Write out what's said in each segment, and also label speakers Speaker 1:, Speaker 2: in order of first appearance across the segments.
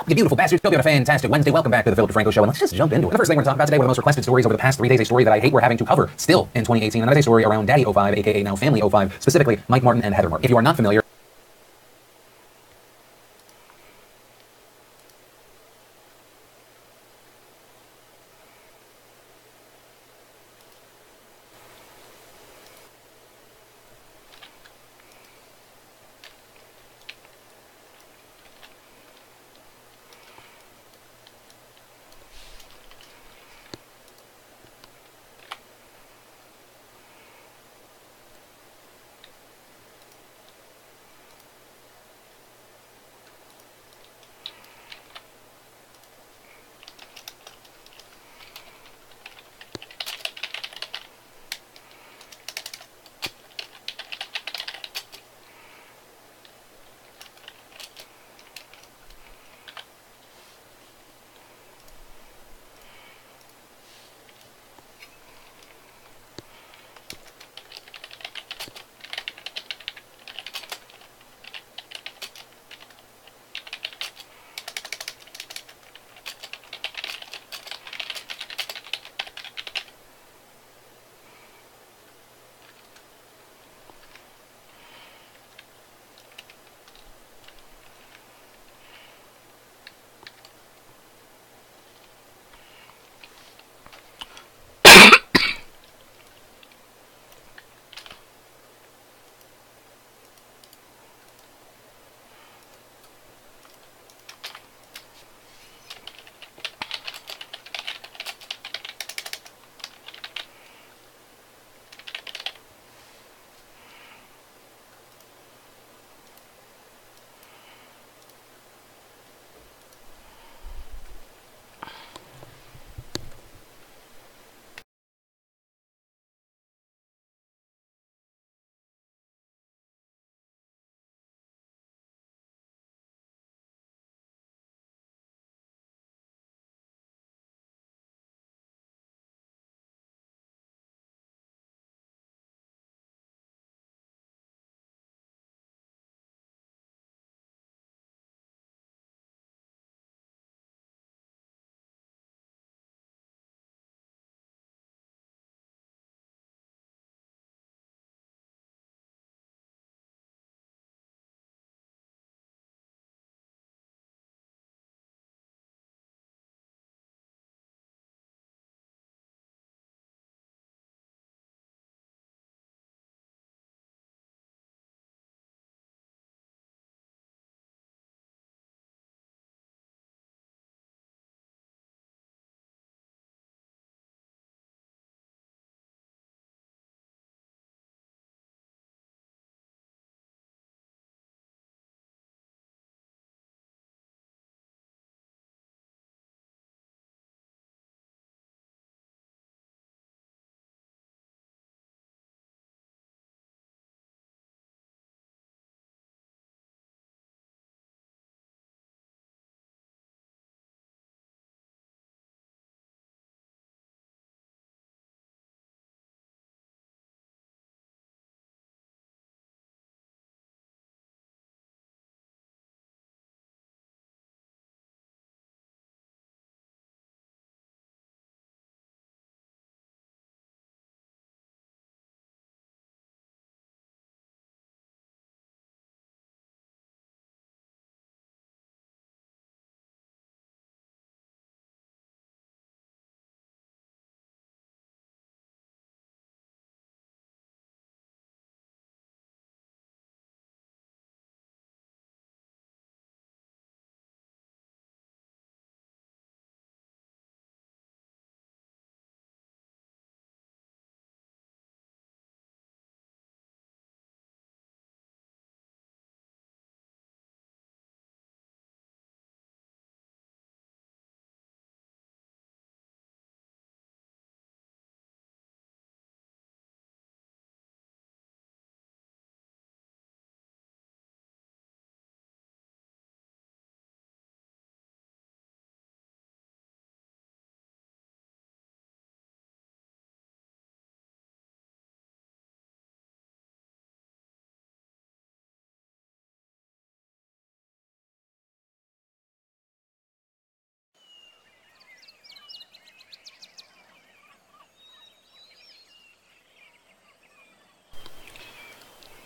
Speaker 1: You beautiful bastards. Hope you had a fantastic Wednesday. Welcome back to the Philip DeFranco Show, and let's just jump into it. And the first thing we're going to talk about today, one of the most requested stories over the past 3 days, a story that I hate we're having to cover still in 2018, and that is a story around Daddy '05, aka now Family '05, specifically Mike Martin and Heather Martin. If you are not familiar,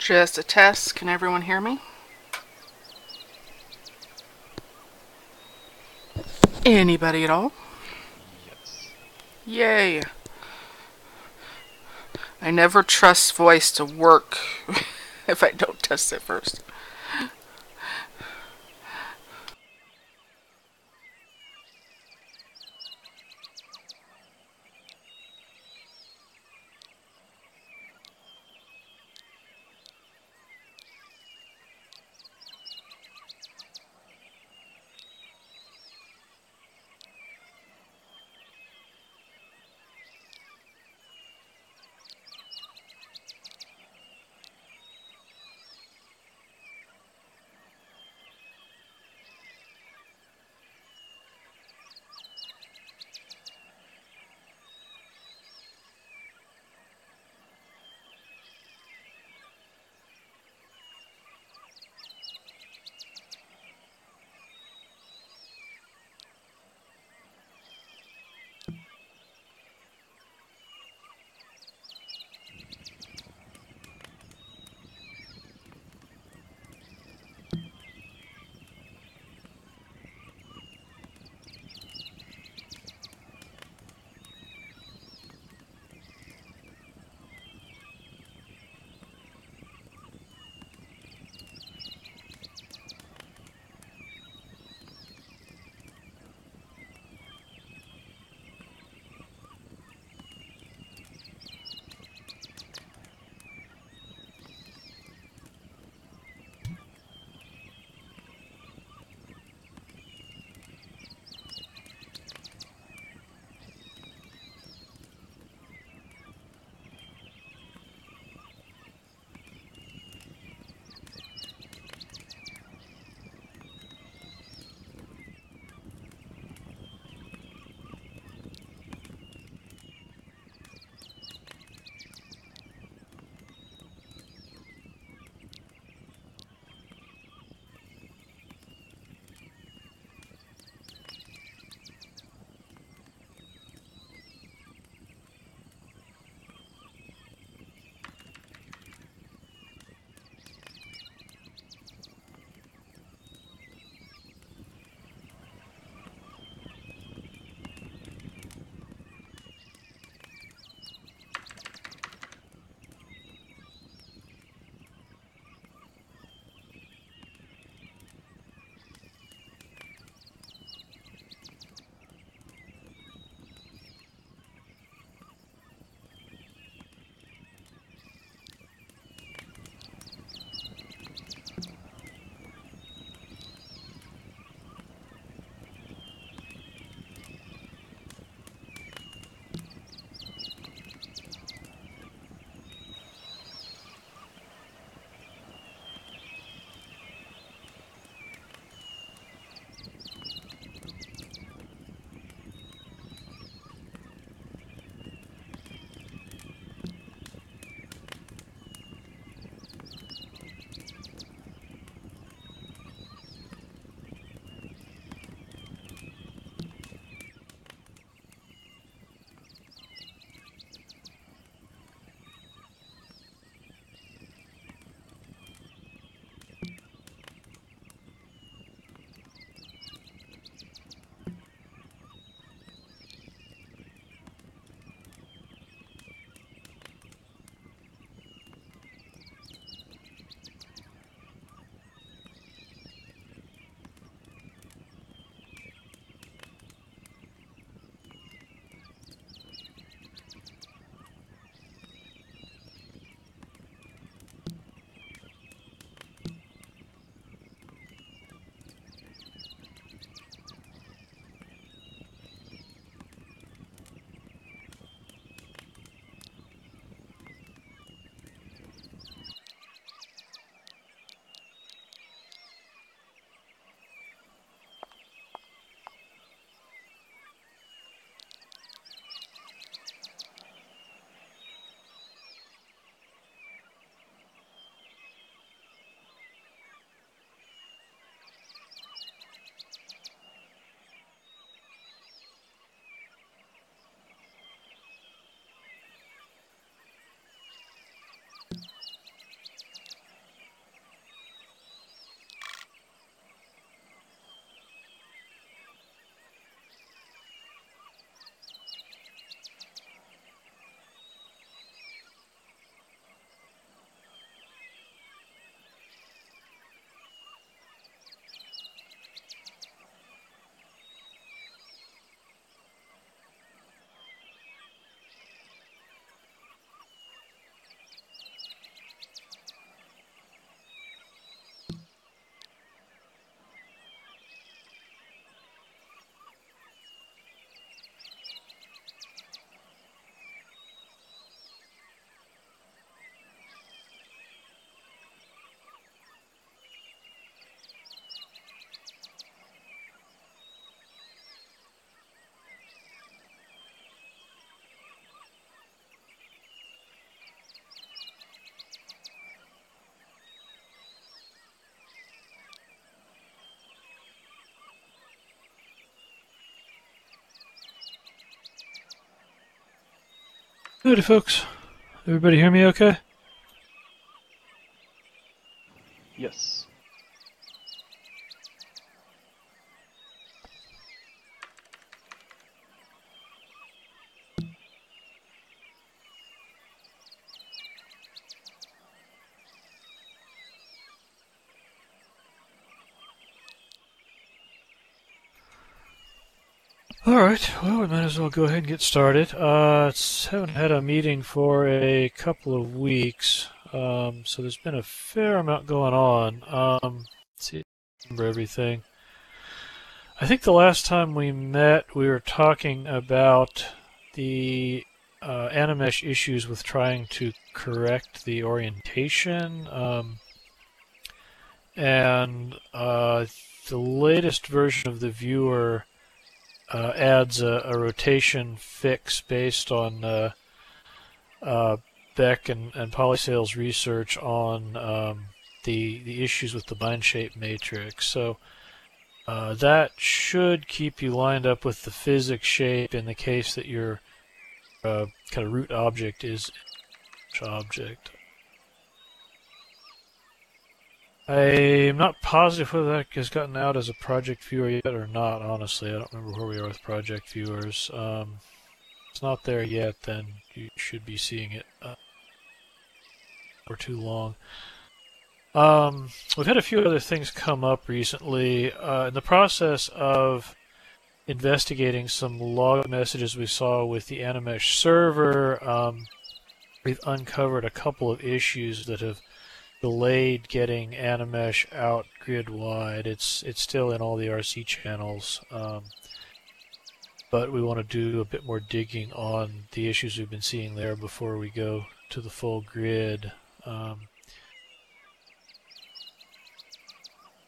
Speaker 2: Just a test. Can everyone hear me? Anybody at all?
Speaker 3: Yes.
Speaker 2: Yay. I never trust voice to work if I don't test it first.
Speaker 3: Howdy, folks. Everybody hear me okay?
Speaker 4: Yes.
Speaker 3: Alright, well, we might as well go ahead and get started. Haven't had a meeting for a couple of weeks, so there's been a fair amount going on. Let's see if I remember everything. I think the last time we met, we were talking about the Animesh issues with trying to correct the orientation, and the latest version of the viewer adds a rotation fix based on Beck and Polysale's research on the issues with the bind shape matrix. So that should keep you lined up with the physics shape in the case that your kind of root object is object. I'm not positive whether that has gotten out as a project viewer yet or not, honestly. I don't remember where we are with project viewers. If it's not there yet, then you should be seeing it for too long. We've had a few other things come up recently. In the process of investigating some log messages we saw with the Animesh server, we've uncovered a couple of issues that have delayed getting Animesh out grid-wide. It's still in all the RC channels, but we want to do a bit more digging on the issues we've been seeing there before we go to the full grid.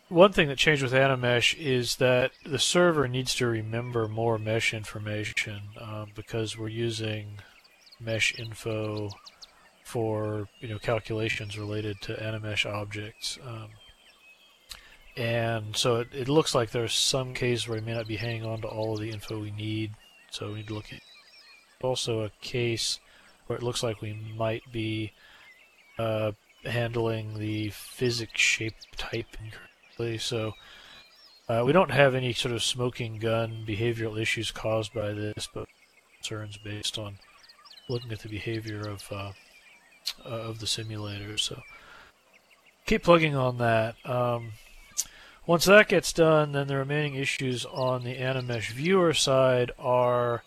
Speaker 3: One thing that changed with Animesh is that the server needs to remember more mesh information because we're using mesh info for calculations related to Animesh objects, and so it looks like there's some case where we may not be hanging on to all of the info we need. So we need to look at also a case where it looks like we might be handling the physics shape type incorrectly. So we don't have any sort of smoking gun behavioral issues caused by this, but concerns based on looking at the behavior of the simulator. So keep plugging on that. Once that gets done, then the remaining issues on the Animesh viewer side are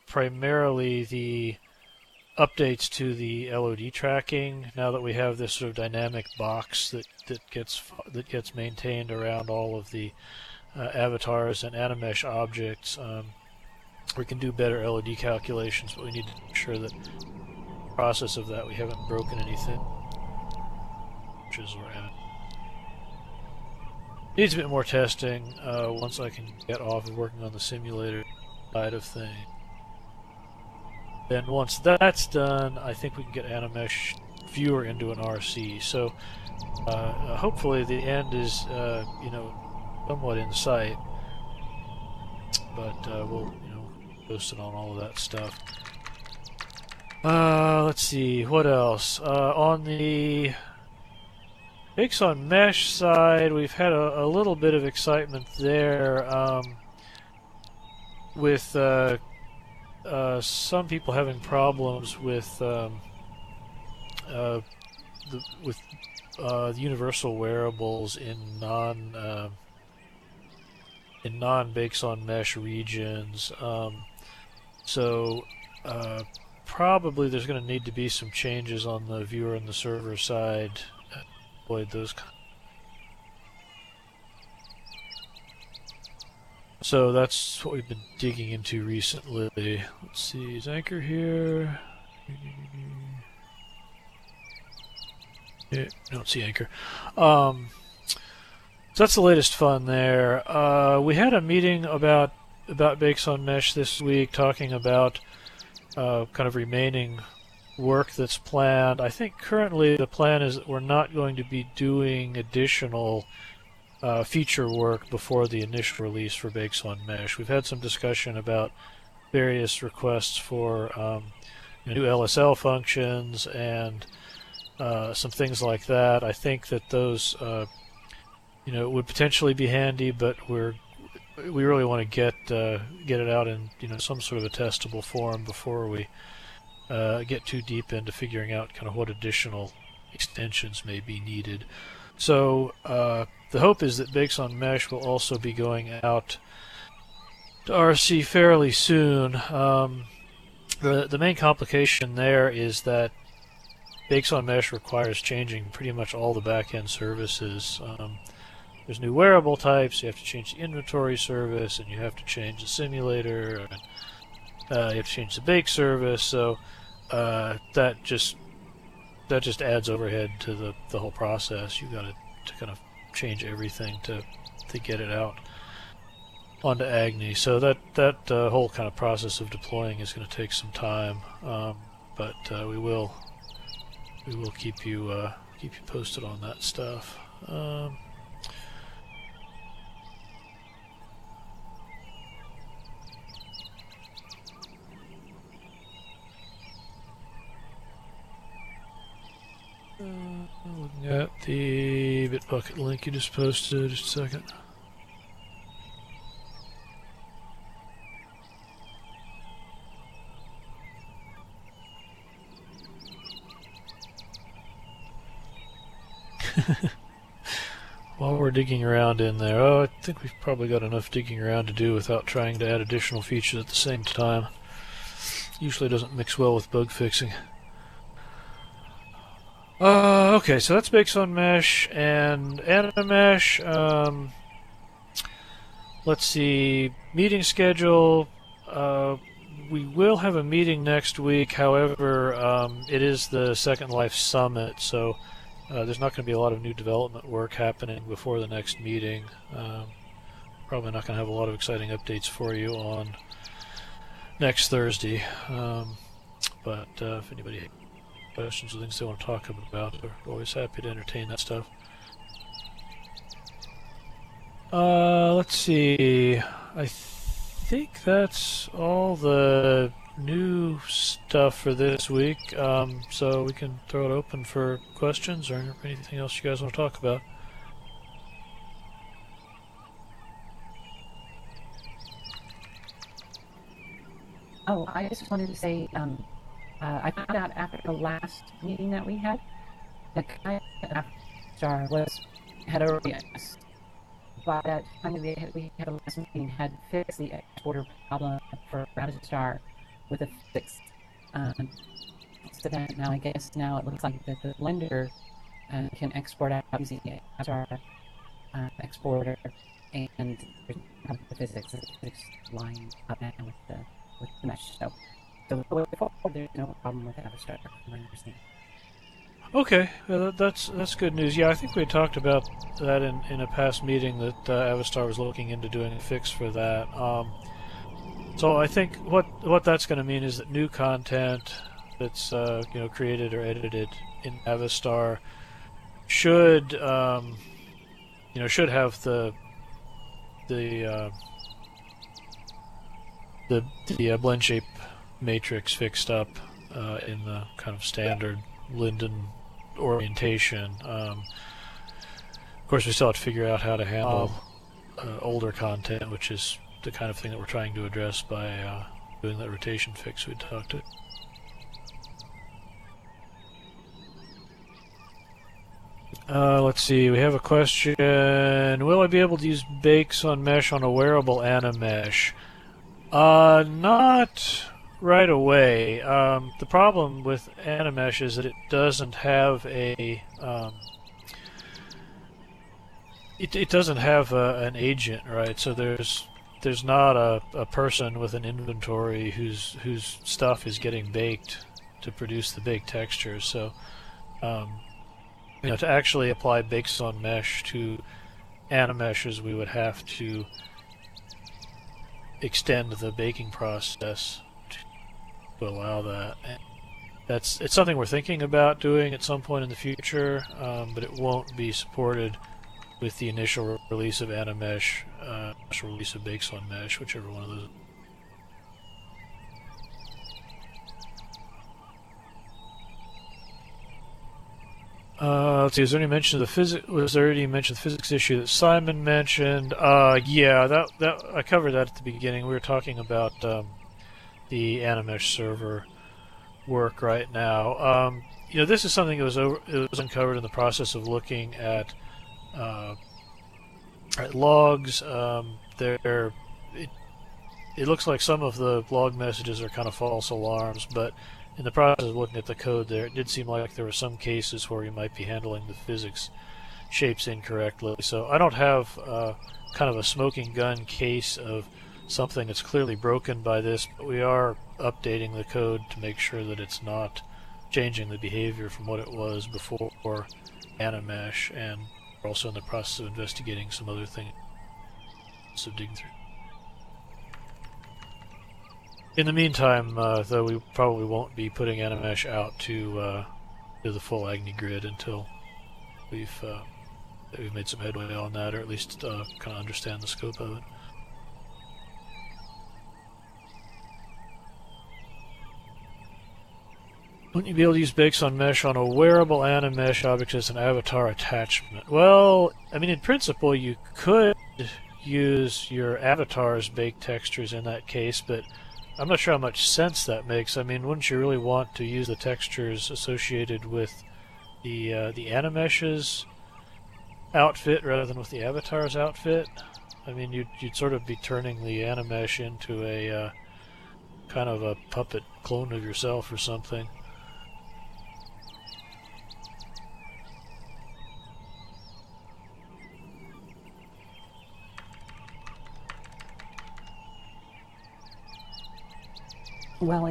Speaker 3: primarily the updates to the LOD tracking. Now that we have this sort of dynamic box that gets maintained around all of the avatars and Animesh objects, we can do better LOD calculations, but we need to make sure that process of that we haven't broken anything, which is where at. Needs a bit more testing once I can get off of working on the simulator side of things. Then once that's done, I think we can get Animesh viewer into an RC. So hopefully the end is somewhat in sight, but we'll post it on all of that stuff. Let's see, what else? On the Bakes on Mesh side, we've had a little bit of excitement there with some people having problems with the universal wearables in non-Bakes on Mesh regions. So probably there's going to need to be some changes on the viewer and the server side to avoid those. So that's what we've been digging into recently. Let's see, is Anchor here? Yeah, I don't see Anchor. So that's the latest fun there. We had a meeting about Bakes on Mesh this week, talking about kind of remaining work that's planned. I think currently the plan is that we're not going to be doing additional feature work before the initial release for Bakes on Mesh. We've had some discussion about various requests for new LSL functions and some things like that. I think that those would potentially be handy, but we really want to get it out in some sort of a testable form before we get too deep into figuring out kind of what additional extensions may be needed. So the hope is that Bakes on Mesh will also be going out to RC fairly soon. The main complication there is that Bakes on Mesh requires changing pretty much all the back-end services. There's new wearable types, you have to change the inventory service, and you have to change the simulator, and you have to change the bake service, so that just adds overhead to the whole process. You've got to kind of change everything to get it out onto Agni. So that whole kind of process of deploying is going to take some time, but we will keep you posted on that stuff. Looking at the Bitbucket link you just posted, just a second. While we're digging around in there, I think we've probably got enough digging around to do without trying to add additional features at the same time. Usually doesn't mix well with bug fixing. Okay, so that's Bakes on Mesh and Animesh. Let's see, meeting schedule. We will have a meeting next week. However, it is the Second Life Summit, so there's not going to be a lot of new development work happening before the next meeting. Probably not going to have a lot of exciting updates for you on next Thursday. But if anybody questions or things they want to talk about, we're always happy to entertain that stuff. Let's see. I think that's all the new stuff for this week. So we can throw it open for questions or anything else you guys want to talk about.
Speaker 5: Oh, I just wanted to say, I found out after the last meeting that we had, that Applier had already, by that time we had the last meeting, had fixed the exporter problem for Applier with a fix. So that now, I guess now it looks like that the blender can export out using the Applier exporter, and the physics line up now with the mesh. So going forward, there's no problem with Avastar, from my understanding.
Speaker 3: Okay, that's good news. Yeah, I think we talked about that in a past meeting that Avastar was looking into doing a fix for that. So I think what that's going to mean is that new content that's created or edited in Avastar should have the blend shape matrix fixed up in the kind of standard Linden orientation. Of course, we still have to figure out how to handle older content, which is the kind of thing that we're trying to address by doing that rotation fix we talked about. Let's see, we have a question. Will I be able to use Bakes on Mesh on a wearable Animesh? Not right away. The problem with Animesh is that it doesn't have a it doesn't have an agent, right? So there's not a person with an inventory whose stuff is getting baked to produce the baked textures. So to actually apply Bakes on Mesh to Animeshes, we would have to extend the baking process to allow that. It's something we're thinking about doing at some point in the future, but it won't be supported with the initial release of Animesh, initial release of Bakes on Mesh, whichever one of those. Let's see. Was there any mention of the physics? Was there any mention of the physics issue that Simon mentioned? Yeah, that I covered that at the beginning. We were talking about the Animesh server work right now. This is something that was uncovered in the process of looking at logs. It looks like some of the log messages are kind of false alarms, but in the process of looking at the code there, it did seem like there were some cases where you might be handling the physics shapes incorrectly. So I don't have kind of a smoking gun case of something that's clearly broken by this, but we are updating the code to make sure that it's not changing the behavior from what it was before Animesh, and we're also in the process of investigating some other things to dig through. In the meantime, though, we probably won't be putting Animesh out to the full Agni grid until we've made some headway on that, or at least kind of understand the scope of it. Wouldn't you be able to use bakes on mesh on a wearable Animesh object as an avatar attachment? Well, I mean, in principle, you could use your avatar's baked textures in that case, but I'm not sure how much sense that makes. I mean, wouldn't you really want to use the textures associated with the Animesh's outfit rather than with the avatar's outfit? I mean, you'd sort of be turning the Animesh into a kind of a puppet clone of yourself or something.
Speaker 5: Well,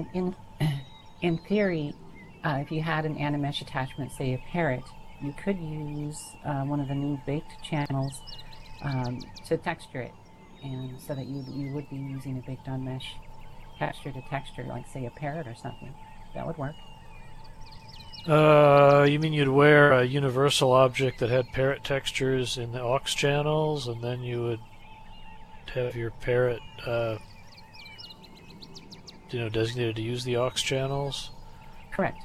Speaker 5: in theory, if you had an Animesh attachment, say a parrot, you could use one of the new baked channels to texture it, and so that you would be using a baked on mesh texture to texture, like say a parrot or something. That would work.
Speaker 3: You mean you'd wear a universal object that had parrot textures in the aux channels, and then you would have your parrot designated to use the aux channels?
Speaker 5: Correct.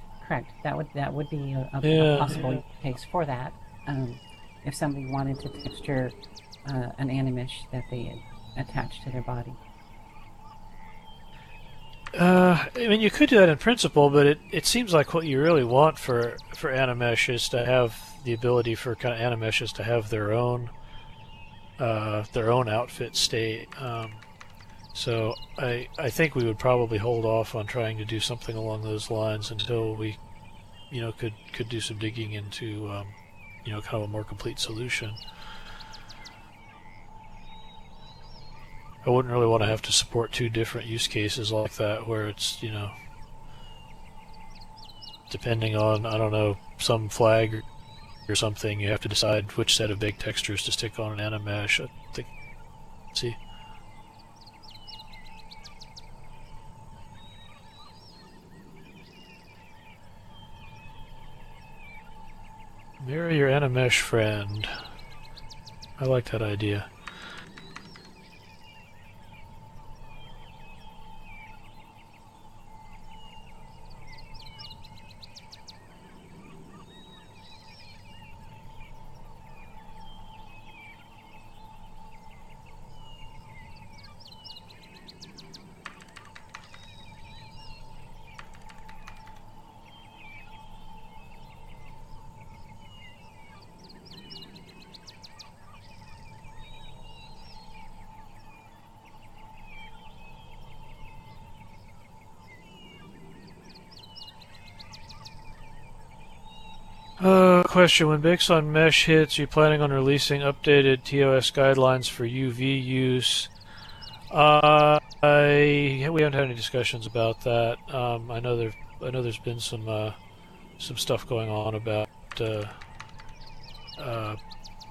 Speaker 5: That would be a possible case for that. If somebody wanted to texture an Animesh that they had attached to their body.
Speaker 3: I mean, you could do that in principle, but it seems like what you really want for Animesh is to have the ability for kind of Animeshes to have their own outfit state. So I think we would probably hold off on trying to do something along those lines until we, could do some digging into, kind of a more complete solution. I wouldn't really want to have to support two different use cases like that, where it's, depending on, I don't know, some flag or something, you have to decide which set of baked textures to stick on an Animesh. I think, see. Marry your Animesh friend. I like that idea. Question: when bakes on mesh hits, are you planning on releasing updated TOS guidelines for UV use? We haven't had any discussions about that. I know there's been some stuff going on about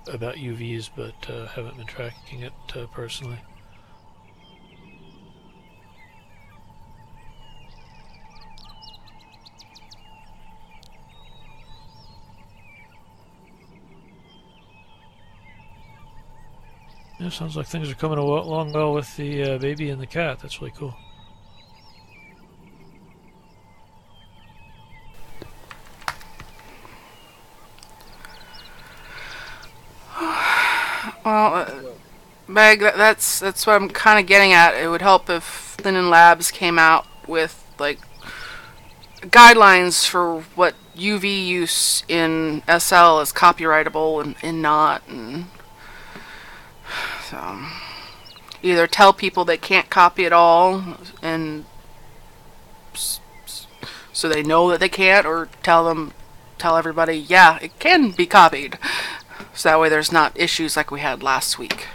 Speaker 3: UVs, but haven't been tracking it personally. Yeah, sounds like things are coming along well with the baby and the cat. That's really cool.
Speaker 2: Well, Meg, that's what I'm kind of getting at. It would help if Linen Labs came out with like guidelines for what UV use in SL is copyrightable and not, and so either tell people they can't copy at all, and so they know that they can't, or tell everybody, yeah, it can be copied. So that way there's not issues like we had last week.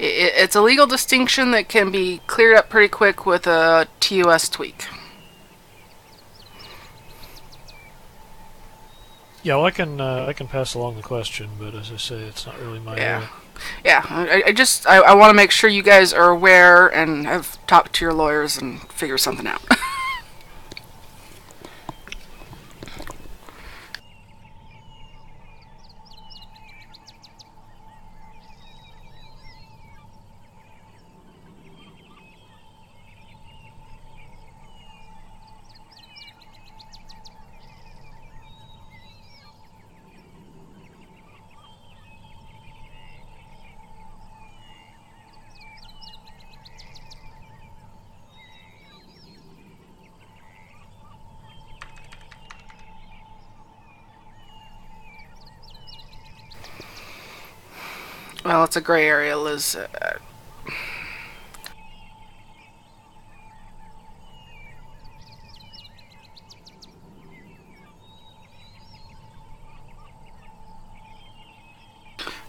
Speaker 2: It's a legal distinction that can be cleared up pretty quick with a TOS tweak.
Speaker 3: Yeah, well, I can pass along the question, but as I say, it's not really my area.
Speaker 2: Yeah. I want to make sure you guys are aware and have talked to your lawyers and figure something out. Well, it's a gray area, Liz.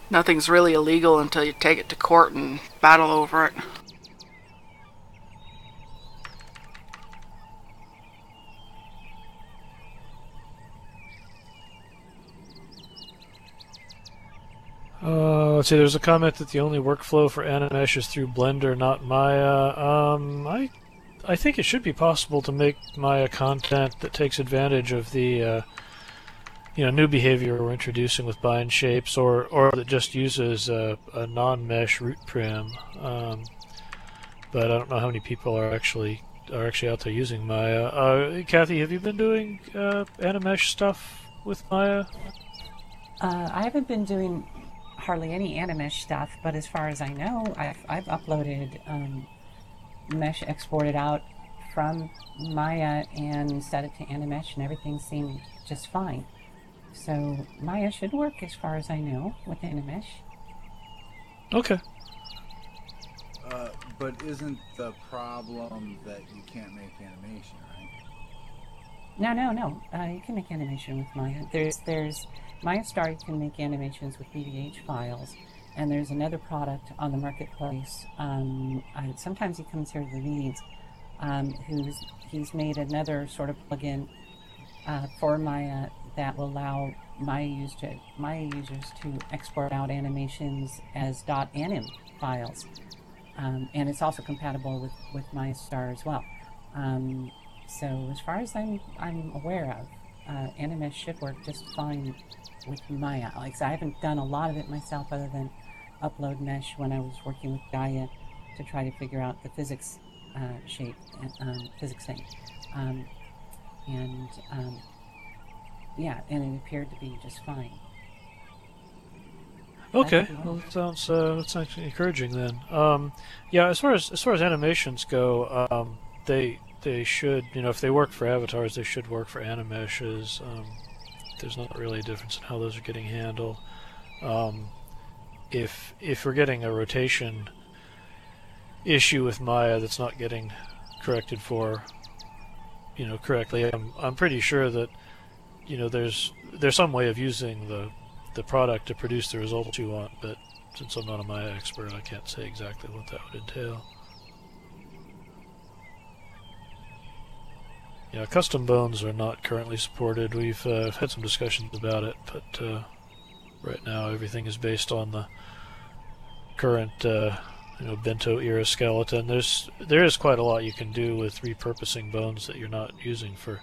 Speaker 2: Nothing's really illegal until you take it to court and battle over it.
Speaker 3: Let's see, there's a comment that the only workflow for Animesh is through Blender, not Maya. I think it should be possible to make Maya content that takes advantage of the new behavior we're introducing with bind shapes, or that just uses a non-mesh root prim. But I don't know how many people are actually out there using Maya. Kathy, have you been doing Animesh stuff with Maya?
Speaker 5: I haven't been doing hardly any Animesh stuff, but as far as I know, I've uploaded mesh exported out from Maya and set it to Animesh, and everything seemed just fine. So Maya should work as far as I know with Animesh.
Speaker 3: Okay.
Speaker 6: But isn't the problem that you can't make animation, right?
Speaker 5: No. You can make animation with Maya. There's Maya Star. You can make animations with BVH files, and there's another product on the marketplace. Sometimes he comes here to the meetings. He's made another sort of plugin for Maya that will allow Maya users to export out animations as .anim files, and it's also compatible with Maya Star as well. So as far as I'm aware of, Animesh should work just fine with Maya. Like, so I haven't done a lot of it myself other than upload mesh when I was working with Gaia to try to figure out the physics physics thing. Yeah, and it appeared to be just fine.
Speaker 3: Okay, well, that's actually encouraging then. Yeah, as far as animations go, they should, if they work for avatars, they should work for Animeshes. There's not really a difference in how those are getting handled. If we're getting a rotation issue with Maya that's not getting corrected for, correctly, I'm pretty sure that, there's some way of using the product to produce the results you want, but since I'm not a Maya expert, I can't say exactly what that would entail. Yeah, custom bones are not currently supported. We've had some discussions about it, but right now everything is based on the current bento era skeleton. There is quite a lot you can do with repurposing bones that you're not using for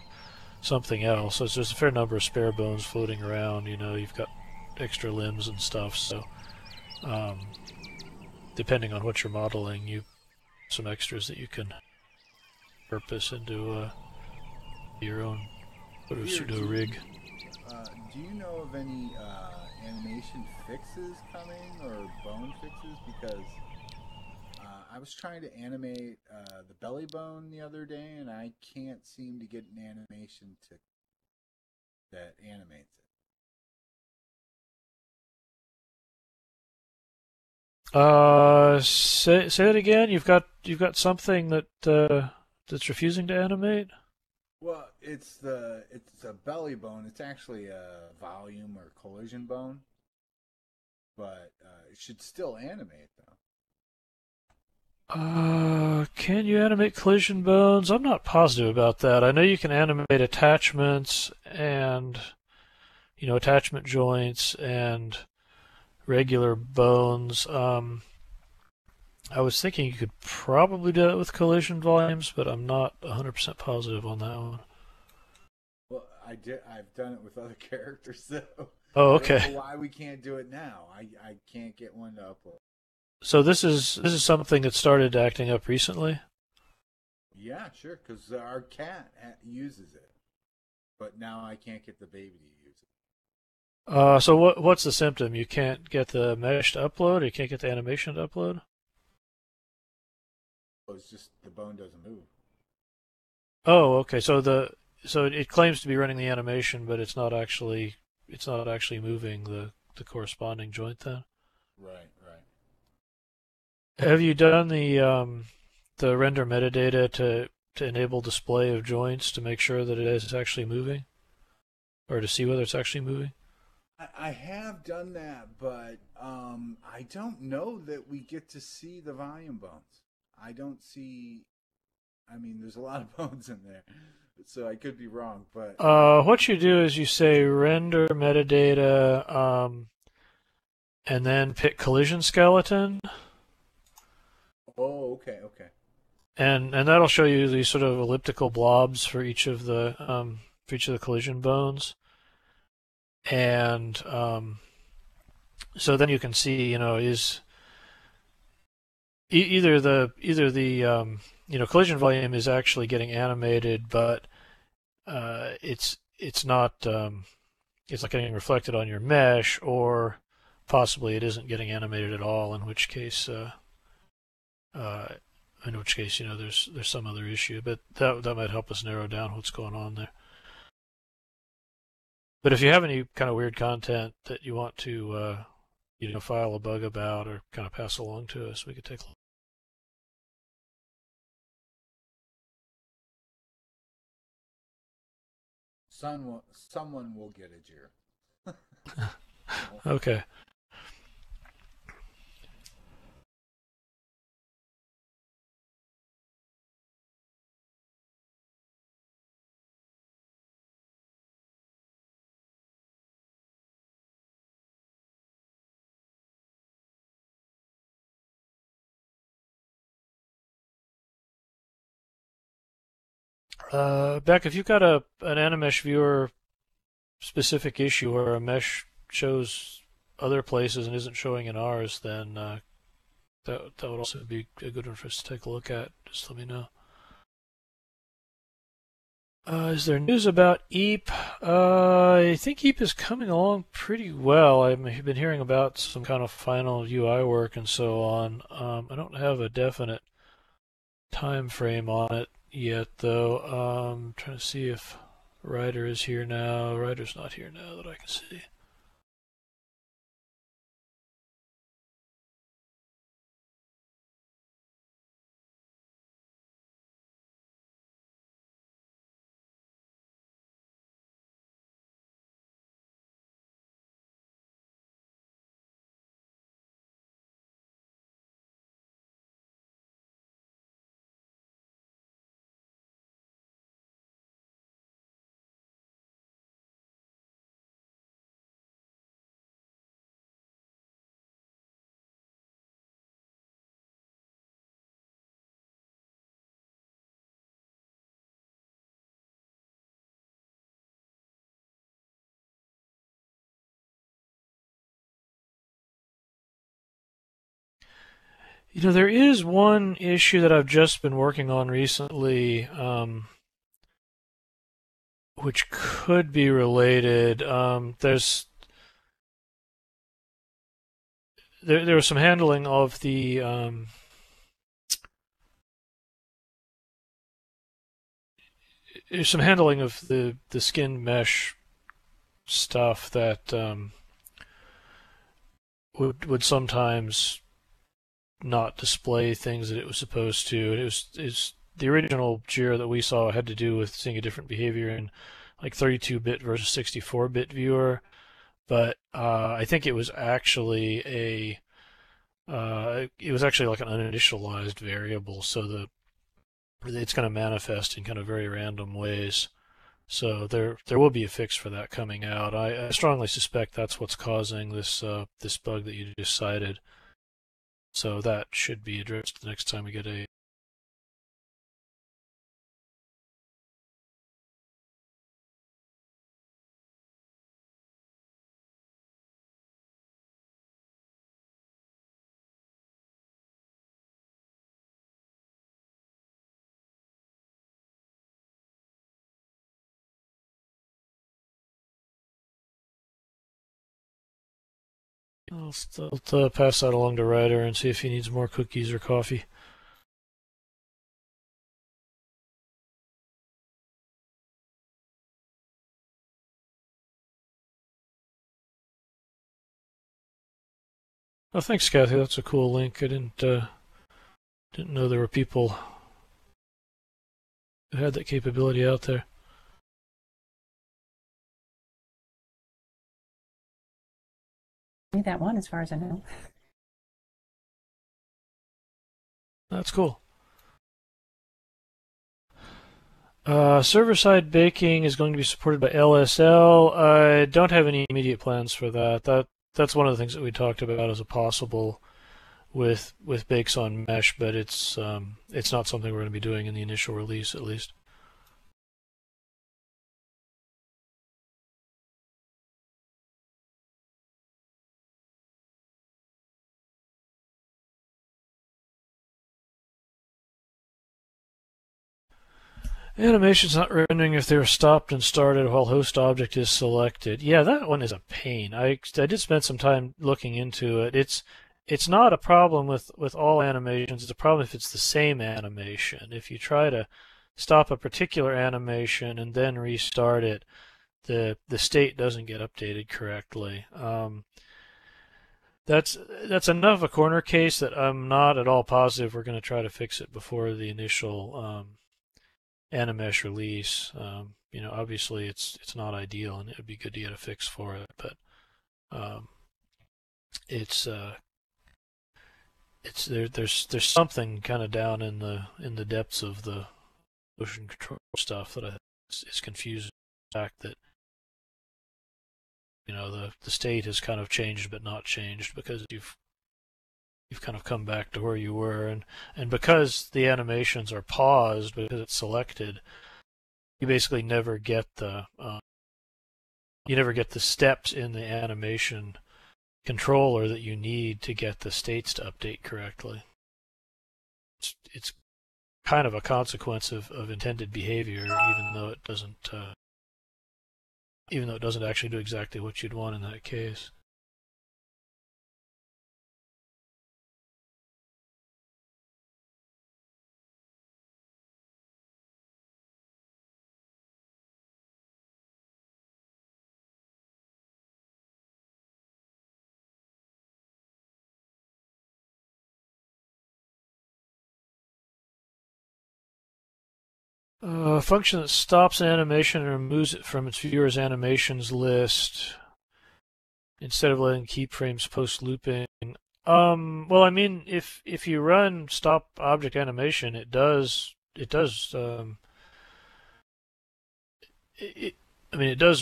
Speaker 3: something else. So there's a fair number of spare bones floating around. You've got extra limbs and stuff. So depending on what you're modeling, you some extras that you can purpose into your own sort of
Speaker 6: Here,
Speaker 3: pseudo rig.
Speaker 6: Do you know of any animation fixes coming or bone fixes? Because I was trying to animate the belly bone the other day, and I can't seem to get an animation that animates it.
Speaker 3: Say it again. You've got something that's refusing to animate.
Speaker 6: Well, it's a belly bone. It's actually a volume or collision bone, but it should still animate though.
Speaker 3: Can you animate collision bones? I'm not positive about that. I know you can animate attachments and attachment joints and regular bones. I was thinking you could probably do that with collision volumes, but I'm not 100% positive on that one.
Speaker 6: Well, I've done it with other characters though.
Speaker 3: Oh,
Speaker 6: I
Speaker 3: okay.
Speaker 6: don't know why we can't do it now. I can't get one to upload.
Speaker 3: So this is something that started acting up recently?
Speaker 6: Yeah, sure, because our cat uses it, but now I can't get the baby to use it.
Speaker 3: So what's the symptom? You can't get the mesh to upload, or you can't get the animation to upload?
Speaker 6: Well, it's just the bone doesn't move.
Speaker 3: Oh, okay. So it claims to be running the animation, but it's not actually moving the corresponding joint then.
Speaker 6: Right.
Speaker 3: Have you done the render metadata to enable display of joints to make sure that it is actually moving, or to see whether it's actually moving?
Speaker 6: I have done that, but I don't know that we get to see the volume bones. I don't see. I mean, there's a lot of bones in there, so I could be wrong. But
Speaker 3: What you do is you say render metadata, and then pick collision skeleton,
Speaker 6: oh, okay.
Speaker 3: and that'll show you these sort of elliptical blobs for each of the collision bones, and so then you can see, is either the collision volume is actually getting animated, but it's not getting reflected on your mesh, or possibly it isn't getting animated at all, in which case there's some other issue, but that might help us narrow down what's going on there. But if you have any kind of weird content that you want to file a bug about or kind of pass along to us, we could take a look.
Speaker 6: Someone will get a jeer.
Speaker 3: Okay. Beck, if you've got an Animesh viewer specific issue where a mesh shows other places and isn't showing in ours, then that would also be a good one for us to take a look at. Just let me know. Is there news about EAP? I think EAP is coming along pretty well. I've been hearing about some kind of final UI work and so on. I don't have a definite time frame on it yet, though. I'm trying to see if Ryder is here now. Ryder's not here now that I can see. There is one issue that I've just been working on recently, which could be related. There was some handling of the skin mesh stuff that would sometimes not display things that it was supposed to. And it's the original Jira that we saw had to do with seeing a different behavior in like 32-bit versus 64-bit viewer, but I think it was actually like an uninitialized variable, so it's going to manifest in kind of very random ways. So there will be a fix for that coming out. I strongly suspect that's what's causing this bug that you just cited. So that should be addressed the next time we get a. I'll still pass that along to Ryder and see if he needs more cookies or coffee. Oh, thanks, Kathy. That's a cool link. I didn't know there were people who had that capability out there.
Speaker 5: Only that one, as far as I know.
Speaker 3: That's cool. Server-side baking is going to be supported by LSL. I don't have any immediate plans for that. That's one of the things that we talked about as a possible with bakes on mesh, but it's not something we're going to be doing in the initial release, at least. Animation's not rendering if they were stopped and started while host object is selected. Yeah, that one is a pain. I did spend some time looking into it. It's not a problem with all animations. It's a problem if it's the same animation. If you try to stop a particular animation and then restart it, the state doesn't get updated correctly. That's enough of a corner case that I'm not at all positive we're going to try to fix it before the initial Animesh release. Obviously it's not ideal, and it would be good to get a fix for it, but it's there's something kind of down in the depths of the motion control stuff that is confusing. The fact that the state has kind of changed but not changed because you've kind of come back to where you were, and because the animations are paused because it's selected, you basically never get the steps in the animation controller that you need to get the states to update correctly. It's kind of a consequence of intended behavior, even though it doesn't actually do exactly what you'd want in that case. A function that stops an animation and removes it from its viewer's animations list instead of letting keyframes post looping. Well, I mean, if you run stop object animation, it does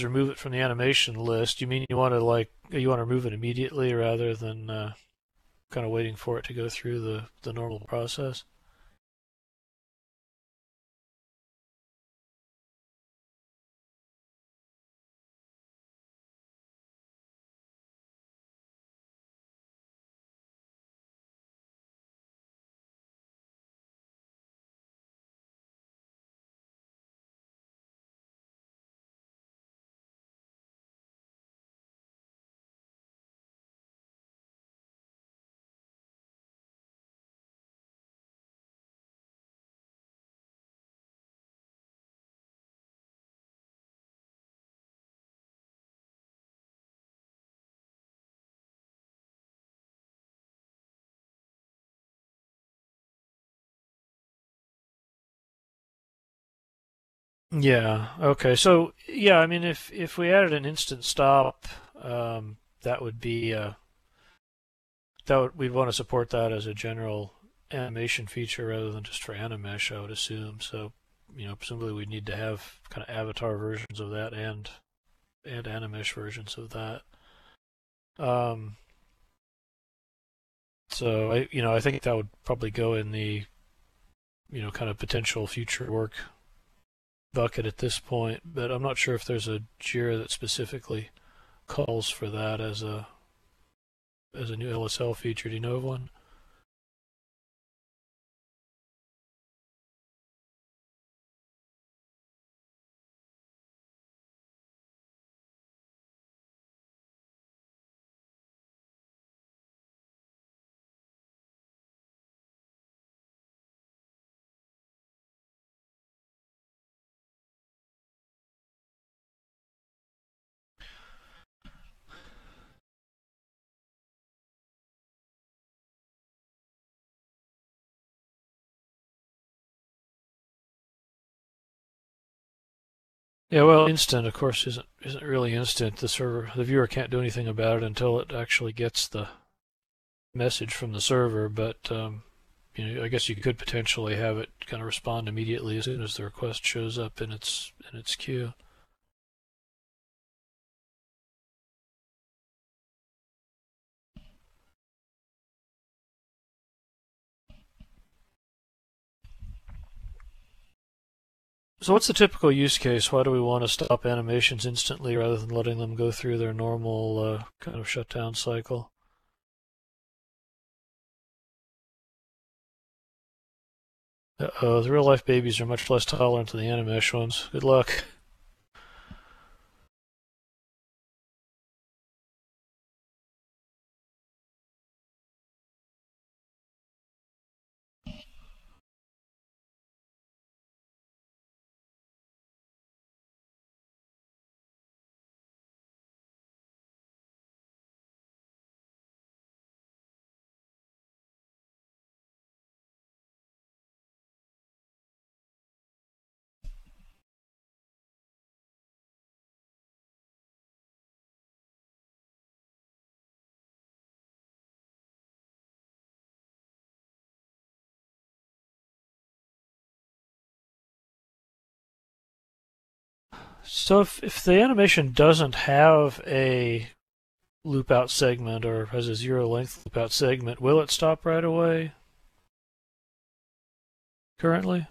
Speaker 3: remove it from the animation list. You mean you want to remove it immediately rather than kind of waiting for it to go through the normal process? Yeah. Okay. So yeah, I mean, if we added an instant stop, that would be we'd want to support that as a general animation feature rather than just for Animesh, I would assume. So, presumably we'd need to have kind of avatar versions of that and Animesh versions of that. Um, so I think that would probably go in the kind of potential future work bucket at this point. But I'm not sure if there's a Jira that specifically calls for that as a new LSL feature. Do you know of one? Yeah, well, instant, of course, isn't really instant. The viewer can't do anything about it until it actually gets the message from the server. But I guess you could potentially have it kind of respond immediately as soon as the request shows up in its queue. So, what's the typical use case? Why do we want to stop animations instantly rather than letting them go through their normal kind of shutdown cycle? Uh-oh, the real life babies are much less tolerant than the Animesh ones. Good luck. So, if the animation doesn't have a loop out segment or has a zero length loop out segment, will it stop right away currently?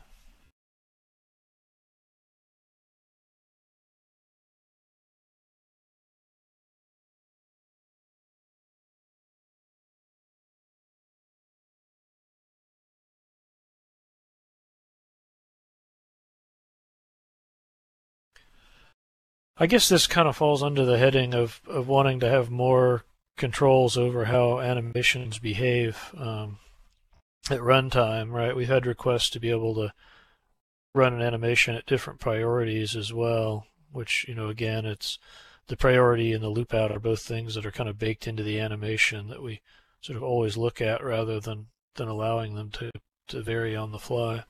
Speaker 3: I guess this kind of falls under the heading of wanting to have more controls over how animations behave at runtime, right? We've had requests to be able to run an animation at different priorities as well, which, again, it's the priority and the loop out are both things that are kind of baked into the animation that we sort of always look at rather than allowing them to vary on the fly.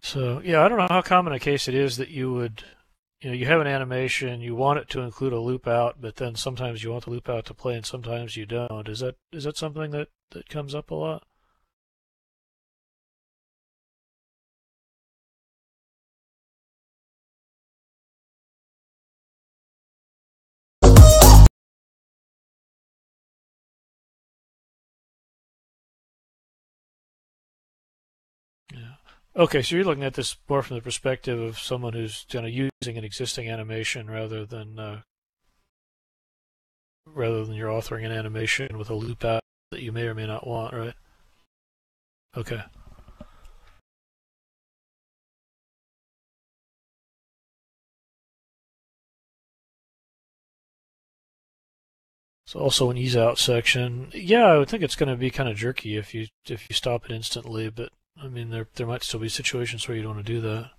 Speaker 3: So yeah, I don't know how common a case it is that you have an animation, you want it to include a loop out, but then sometimes you want the loop out to play and sometimes you don't. Is that something that comes up a lot? Yeah. Okay, so you're looking at this more from the perspective of someone who's kind of using an existing animation rather than you're authoring an animation with a loop out that you may or may not want, right? Okay. So also an ease out section. Yeah, I would think it's going to be kind of jerky if you stop it instantly, but I mean there might still be situations where you don't want to do that.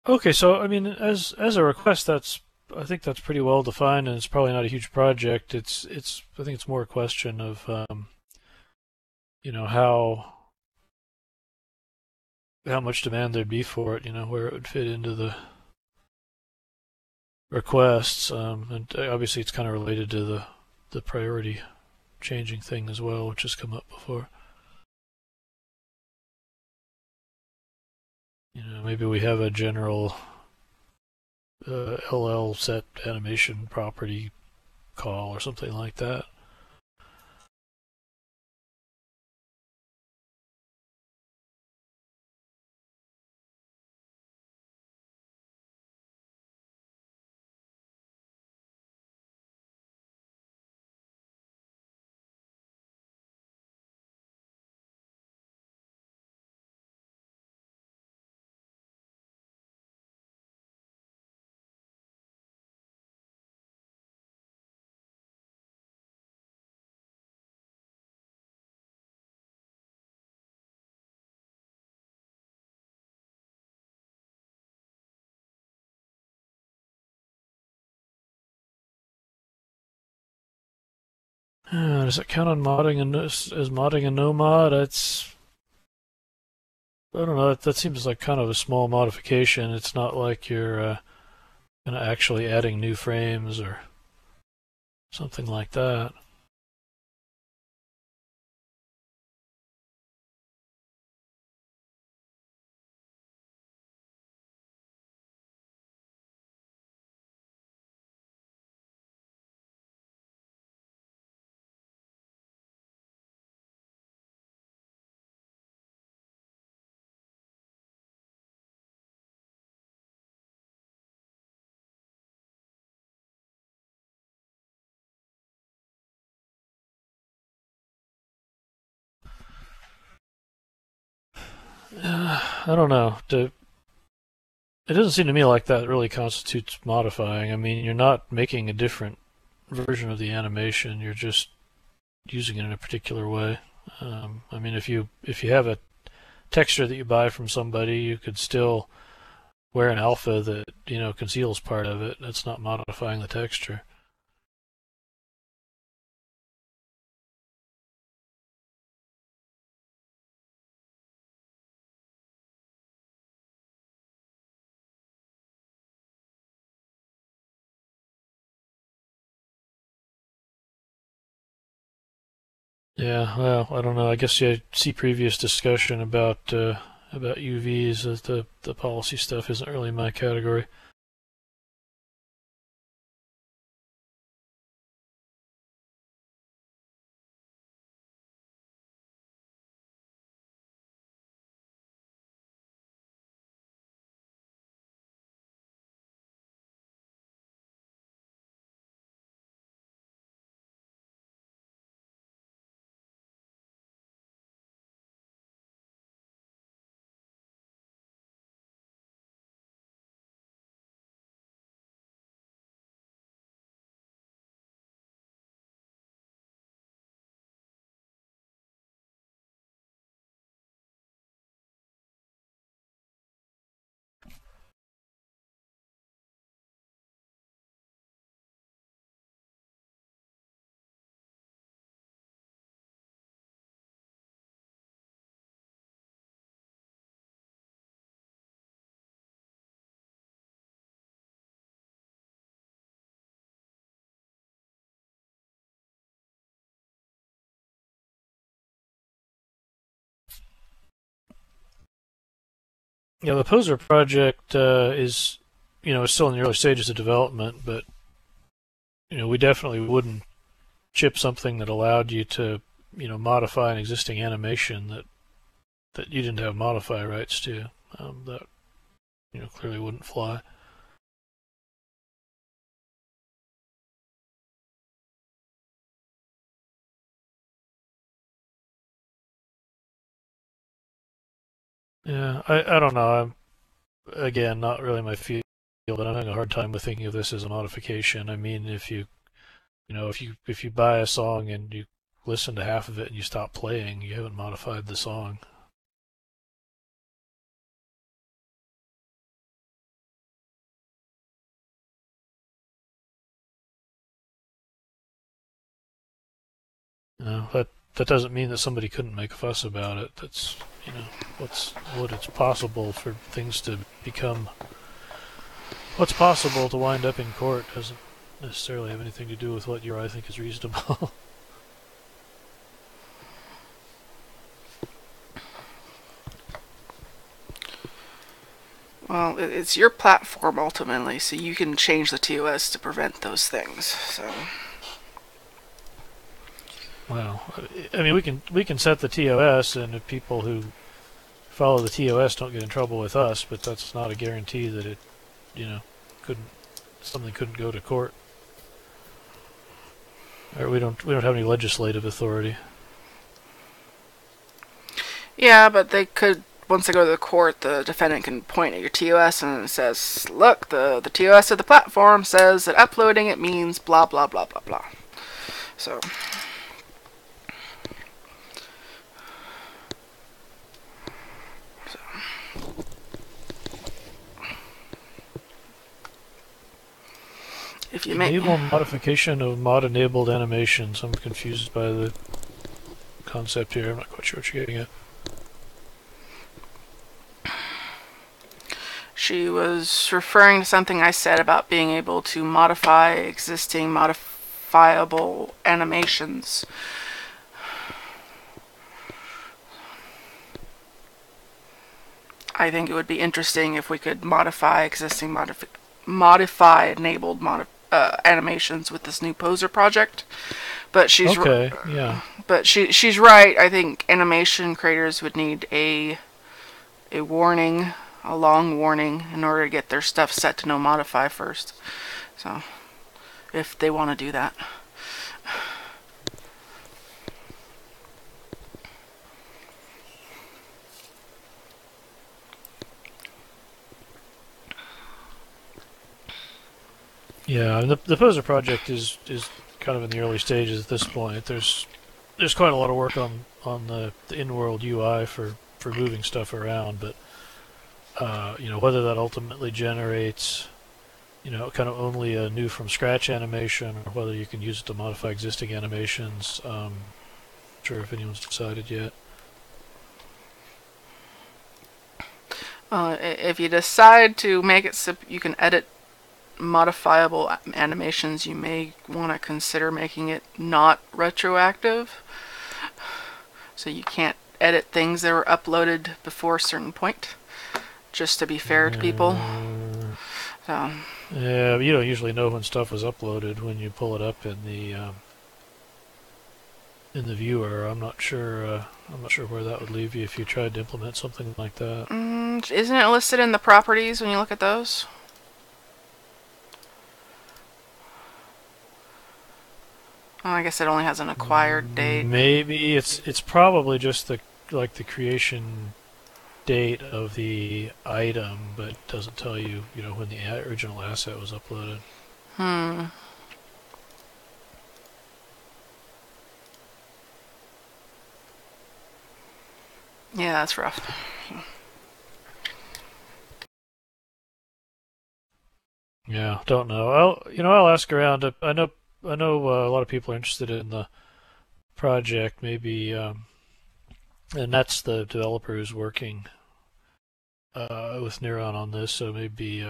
Speaker 3: Okay, so I mean, as a request, I think that's pretty well defined, and it's probably not a huge project. It's I think it's more a question of how much demand there'd be for it, where it would fit into the requests, and obviously it's kind of related to the priority changing thing as well, which has come up before. Maybe we have a general LL set animation property call or something like that. Does it count on modding as modding a no mod? I don't know. That seems like kind of a small modification. It's not like you're actually adding new frames or something like that. I don't know. It doesn't seem to me like that really constitutes modifying. I mean, you're not making a different version of the animation. You're just using it in a particular way. I mean, if you have a texture that you buy from somebody, you could still wear an alpha that conceals part of it. That's not modifying the texture. Yeah, well, I don't know. I guess you see previous discussion about UVs. As the policy stuff isn't really my category. Yeah, the Poser project is still in the early stages of development, but we definitely wouldn't ship something that allowed you to modify an existing animation that you didn't have modify rights to. That clearly wouldn't fly. Yeah, I don't know. Again, not really my field, but I'm having a hard time with thinking of this as a modification. I mean, if you buy a song and you listen to half of it and you stop playing, you haven't modified the song. No, that doesn't mean that somebody couldn't make a fuss about it. That's, you know, what it's possible for things to become. What's possible to wind up in court doesn't necessarily have anything to do with what you or I think is reasonable.
Speaker 2: Well, it's your platform ultimately, so you can change the TOS to prevent those things. So.
Speaker 3: Well, I mean, we can set the TOS, and if people who follow the TOS don't get in trouble with us, but that's not a guarantee that it, you know, something couldn't go to court. Or we don't have any legislative authority.
Speaker 2: Yeah, but they could, once they go to the court, the defendant can point at your TOS and it says, look, the TOS of the platform says that uploading it means blah, blah, blah, blah, blah. So. If you make
Speaker 3: enable modification of mod-enabled animations. I'm confused by the concept here. I'm not quite sure what you're getting at.
Speaker 2: She was referring to something I said about being able to modify existing modifiable animations. I think it would be interesting if we could modify existing enabled animations with this new poser project. But she's
Speaker 3: okay, yeah.
Speaker 2: But she's right. I think animation creators would need a warning, a long warning, in order to get their stuff set to no modify first. So, if they want to do that.
Speaker 3: Yeah, and the poser project is kind of in the early stages at this point. There's quite a lot of work on the in-world UI for moving stuff around, but you know, whether that ultimately generates, you know, kind of only a new from scratch animation, or whether you can use it to modify existing animations, not sure if anyone's decided yet.
Speaker 2: If you decide to make it so you can edit modifiable animations, you may want to consider making it not retroactive, so you can't edit things that were uploaded before a certain point, just to be fair to people. So.
Speaker 3: Yeah, but you don't usually know when stuff was uploaded when you pull it up in the viewer. I'm not sure where that would leave you if you tried to implement something like that.
Speaker 2: Isn't it listed in the properties when you look at those? Oh, I guess it only has an acquired date.
Speaker 3: Maybe it's probably just the creation date of the item, but it doesn't tell you, you know, when the original asset was uploaded.
Speaker 2: Yeah, that's rough.
Speaker 3: Yeah, don't know. I'll ask around. I know a lot of people are interested in the project. Maybe, and that's the developer who's working with Neuron on this. So maybe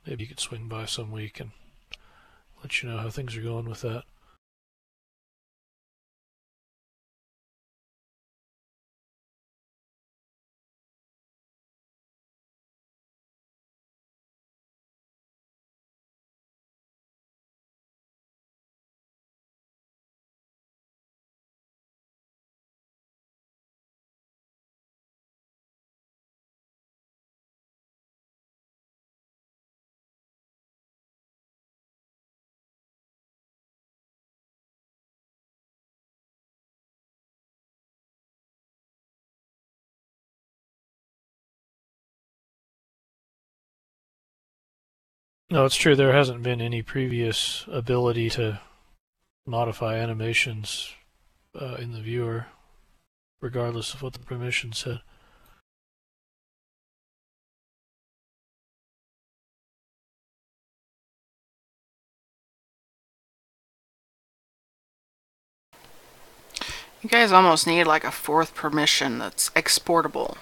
Speaker 3: you could swing by some week and let you know how things are going with that. No, it's true. There hasn't been any previous ability to modify animations in the viewer, regardless of what the permission said.
Speaker 2: You guys almost need like a fourth permission that's exportable.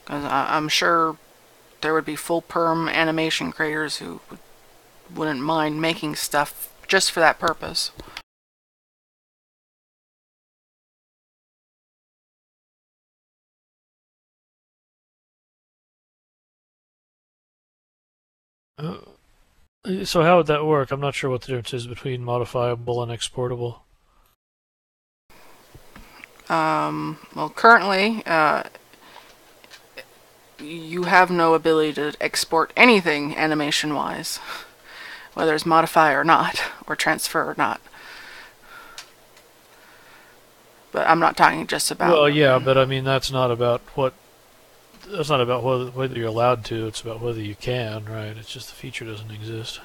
Speaker 2: Because I'm sure there would be full perm animation creators who wouldn't mind making stuff just for that purpose.
Speaker 3: So how would that work? I'm not sure what the difference is between modifiable and exportable.
Speaker 2: Well, currently, you have no ability to export anything animation-wise, whether it's modify or not, or transfer or not. But I'm not talking just about...
Speaker 3: Well, yeah, but I mean that's not about whether you're allowed to. It's about whether you can, right? It's just the feature doesn't exist.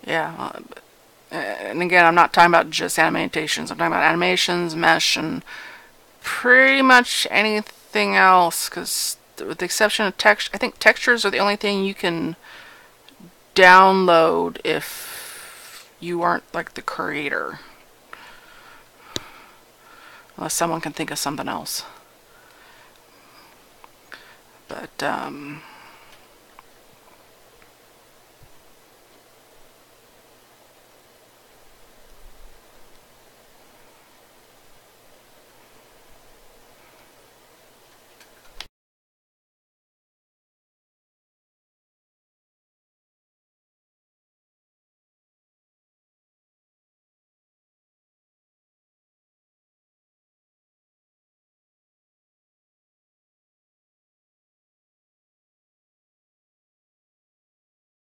Speaker 2: Yeah, and again, I'm not talking about just animations. I'm talking about animations, mesh, and pretty much anything else. Because with the exception of text, I think textures are the only thing you can download if you aren't like the creator, unless someone can think of something else. But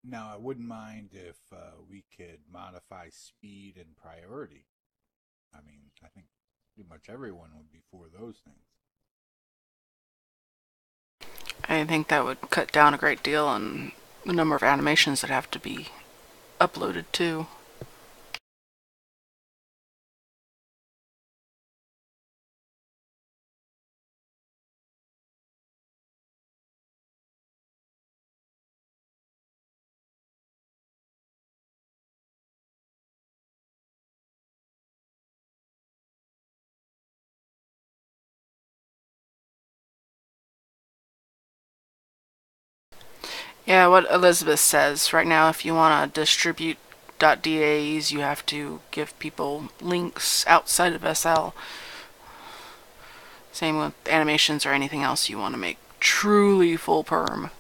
Speaker 6: Now, I wouldn't mind if we could modify speed and priority. I mean, I think pretty much everyone would be for those things.
Speaker 2: I think that would cut down a great deal on the number of animations that have to be uploaded too. Yeah, what Elizabeth says right now, if you want to distribute .das, you have to give people links outside of SL. Same with animations or anything else you want to make truly full perm.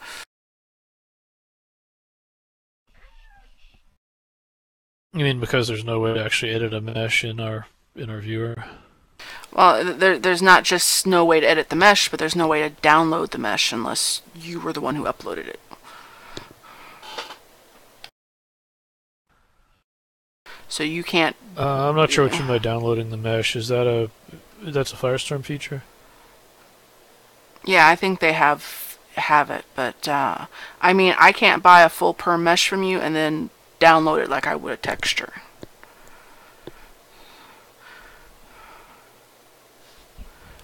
Speaker 3: You mean because there's no way to actually edit a mesh in our viewer?
Speaker 2: Well, there's not just no way to edit the mesh, but there's no way to download the mesh unless you were the one who uploaded it. So you can't...
Speaker 3: I'm not sure what you mean by downloading the mesh. That's a Firestorm feature?
Speaker 2: Yeah, I think they have it, but I mean, I can't buy a full perm mesh from you and then download it like I would a texture.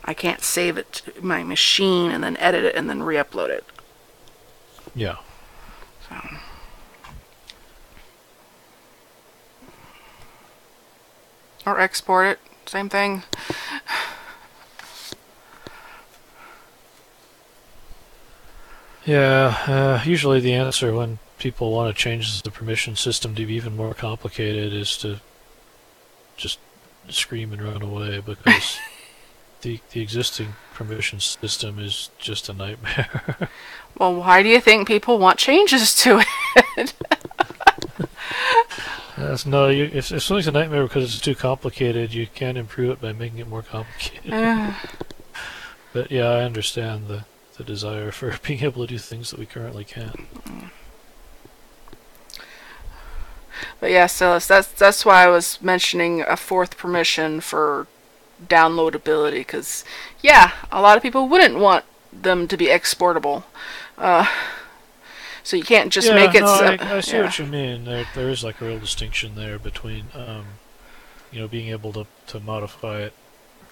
Speaker 2: I can't save it to my machine and then edit it and then re-upload it.
Speaker 3: Yeah.
Speaker 2: So. Or export it, same thing.
Speaker 3: Yeah, usually the answer when people want to change the permission system to be even more complicated is to just scream and run away, because the existing permission system is just a nightmare.
Speaker 2: Well, why do you think people want changes to it?
Speaker 3: If something's a nightmare because it's too complicated, you can't improve it by making it more complicated. But yeah, I understand the desire for being able to do things that we currently can't.
Speaker 2: But yeah, so that's why I was mentioning a fourth permission for downloadability, because yeah, a lot of people wouldn't want them to be exportable. So you can't just make it.
Speaker 3: I see what you mean. There is like a real distinction there between being able to modify it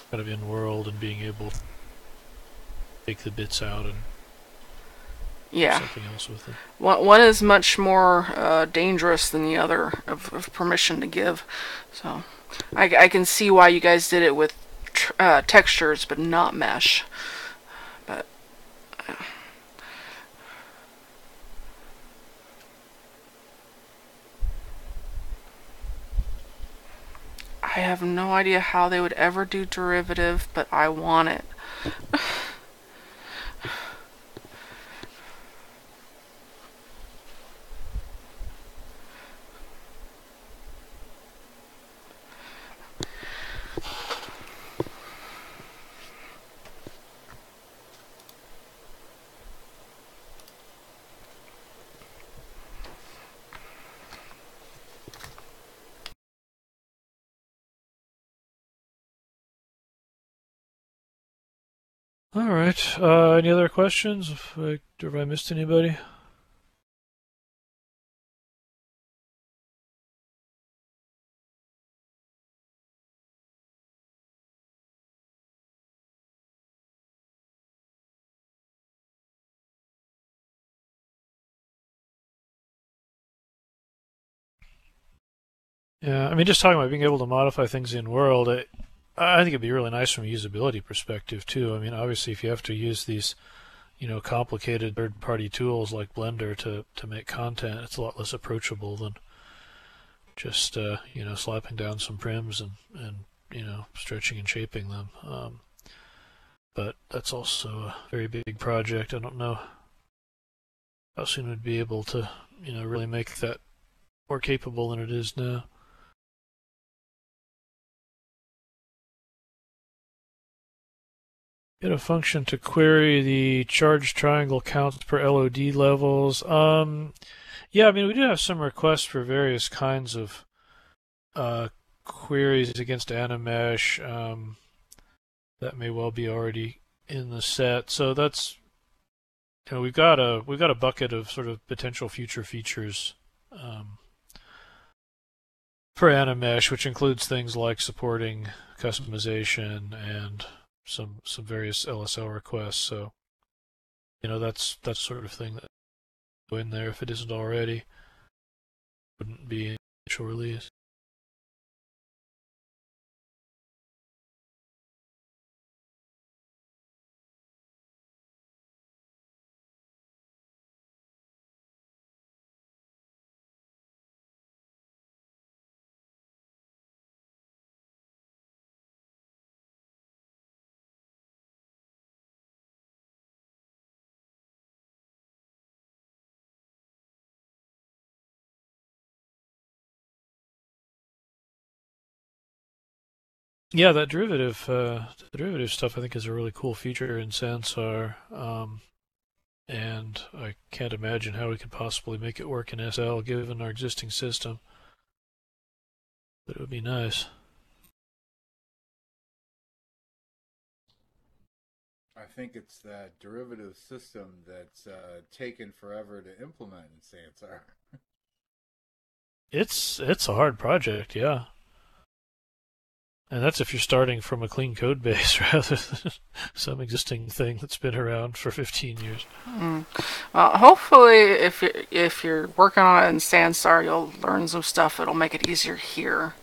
Speaker 3: kind of in world and being able to take the bits out and do
Speaker 2: Yeah.
Speaker 3: something else with them.
Speaker 2: One is much more dangerous than the other of permission to give. So I can see why you guys did it with textures, but not mesh. But I have no idea how they would ever do derivative, but I want it.
Speaker 3: All right. Any other questions? Have I missed anybody? Yeah, I mean, just talking about being able to modify things in world, I think it'd be really nice from a usability perspective too. I mean, obviously, if you have to use these, complicated third-party tools like Blender to make content, it's a lot less approachable than just slapping down some prims and stretching and shaping them. But that's also a very big project. I don't know how soon we'd be able to really make that more capable than it is now. Get a function to query the charge triangle counts per LOD levels. Yeah, I mean, we do have some requests for various kinds of queries against Animesh. That may well be already in the set. So that's, we've got a bucket of sort of potential future features for Animesh, which includes things like supporting customization and some various LSL requests. So, that's sort of thing that go in there if it isn't already. Wouldn't be initial release. Yeah, that derivative stuff I think is a really cool feature in Sansar, and I can't imagine how we could possibly make it work in SL given our existing system. But it would be nice.
Speaker 6: I think it's that derivative system that's taken forever to implement in Sansar.
Speaker 3: It's a hard project, yeah. And that's if you're starting from a clean code base rather than some existing thing that's been around for 15 years.
Speaker 2: Well, hopefully, if you're working on it in Sansar, you'll learn some stuff that'll make it easier here.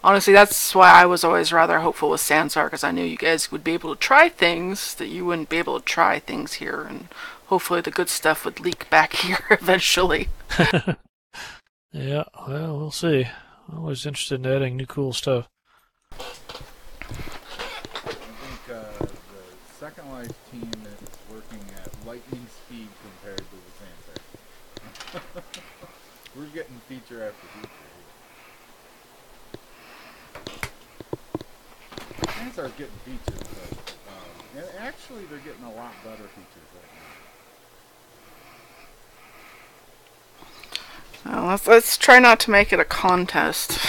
Speaker 2: Honestly, that's why I was always rather hopeful with Sansar, because I knew you guys would be able to try things that you wouldn't be able to try things here, and hopefully the good stuff would leak back here eventually.
Speaker 3: Yeah, well, we'll see. I'm always interested in adding new cool stuff.
Speaker 6: I think the Second Life team is working at lightning speed compared to the Sansar. We're getting feature after feature. Sansar's getting features, but and actually they're getting a lot better features right now.
Speaker 2: Now, let's try not to make it a contest.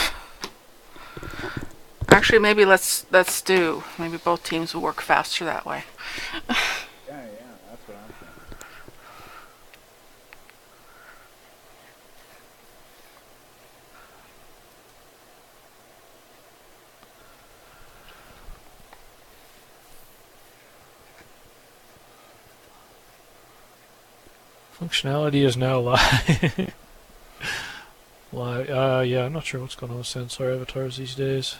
Speaker 2: Actually, maybe let's do. Maybe both teams will work faster that way.
Speaker 6: Yeah, that's what I'm thinking.
Speaker 3: Functionality is now live. Yeah, I'm not sure what's going on with Sansar avatars these days.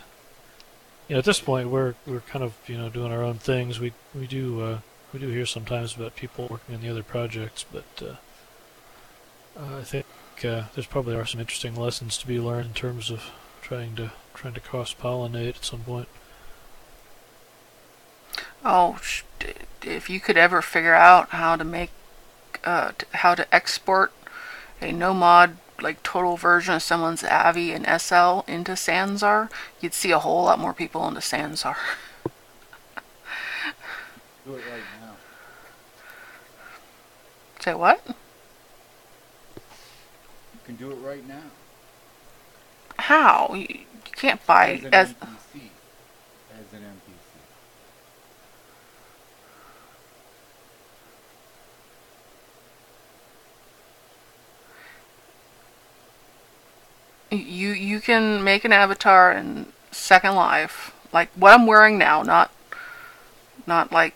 Speaker 3: At this point, we're kind of doing our own things. We do hear sometimes about people working on the other projects, but I think there's probably are some interesting lessons to be learned in terms of trying to cross-pollinate at some point.
Speaker 2: Oh, if you could ever figure out how to make, how to export a no-mod, like total version of someone's Avi and SL into Sansar, you'd see a whole lot more people into Sansar.
Speaker 6: Do it right now.
Speaker 2: Say what?
Speaker 6: You can do it right now.
Speaker 2: How? You can't buy
Speaker 6: As an NPC. As an NPC.
Speaker 2: You can make an avatar in Second Life, like what I'm wearing now, not like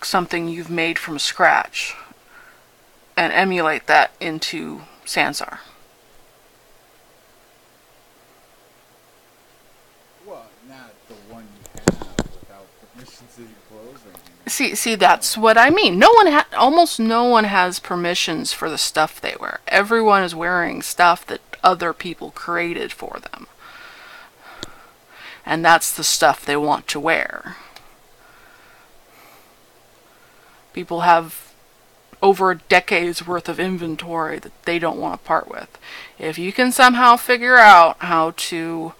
Speaker 2: something you've made from scratch, and emulate that into Sansar.
Speaker 6: Well, not the one you have without permission to close or anything.
Speaker 2: See, that's what I mean. Almost no one has permissions for the stuff they wear. Everyone is wearing stuff that other people created for them. And that's the stuff they want to wear. People have over a decade's worth of inventory that they don't want to part with. If you can somehow figure out how to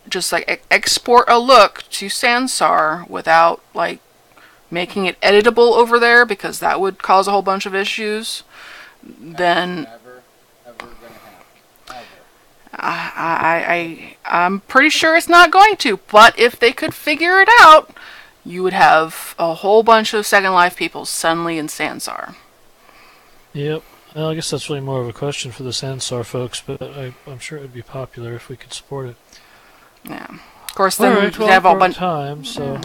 Speaker 2: just like export a look to Sansar without like making it editable over there, because that would cause a whole bunch of issues, then
Speaker 6: Never, ever gonna happen. Ever.
Speaker 2: I'm pretty sure it's not going to. But if they could figure it out, you would have a whole bunch of Second Life people suddenly in Sansar.
Speaker 3: Yep. Well, I guess that's really more of a question for the Sansar folks, but I'm sure it would be popular if we could support it.
Speaker 2: Yeah. Of course, then
Speaker 3: Alright,
Speaker 2: we'd have a bunch.
Speaker 3: time, so.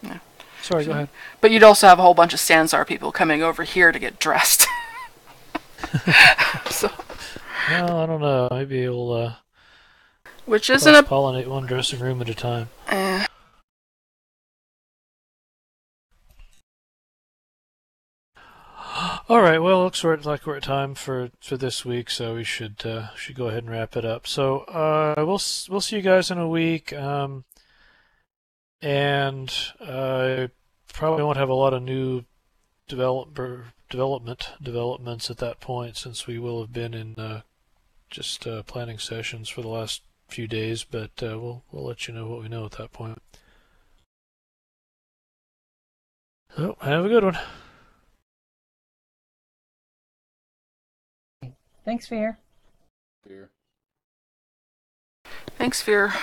Speaker 2: Yeah.
Speaker 3: Sorry, go ahead.
Speaker 2: But you'd also have a whole bunch of Sansar people coming over here to get dressed. So,
Speaker 3: Well, I don't know. Maybe we'll
Speaker 2: which isn't a.
Speaker 3: pollinate one dressing room at a time. All right. Well, looks like we're at time for this week, so we should go ahead and wrap it up. So we'll see you guys in a week, and probably won't have a lot of new developments at that point, since we will have been in just planning sessions for the last few days. But we'll let you know what we know at that point. So have a good one.
Speaker 5: Thanks, Fear.
Speaker 6: Fear.
Speaker 2: Thanks, Fear.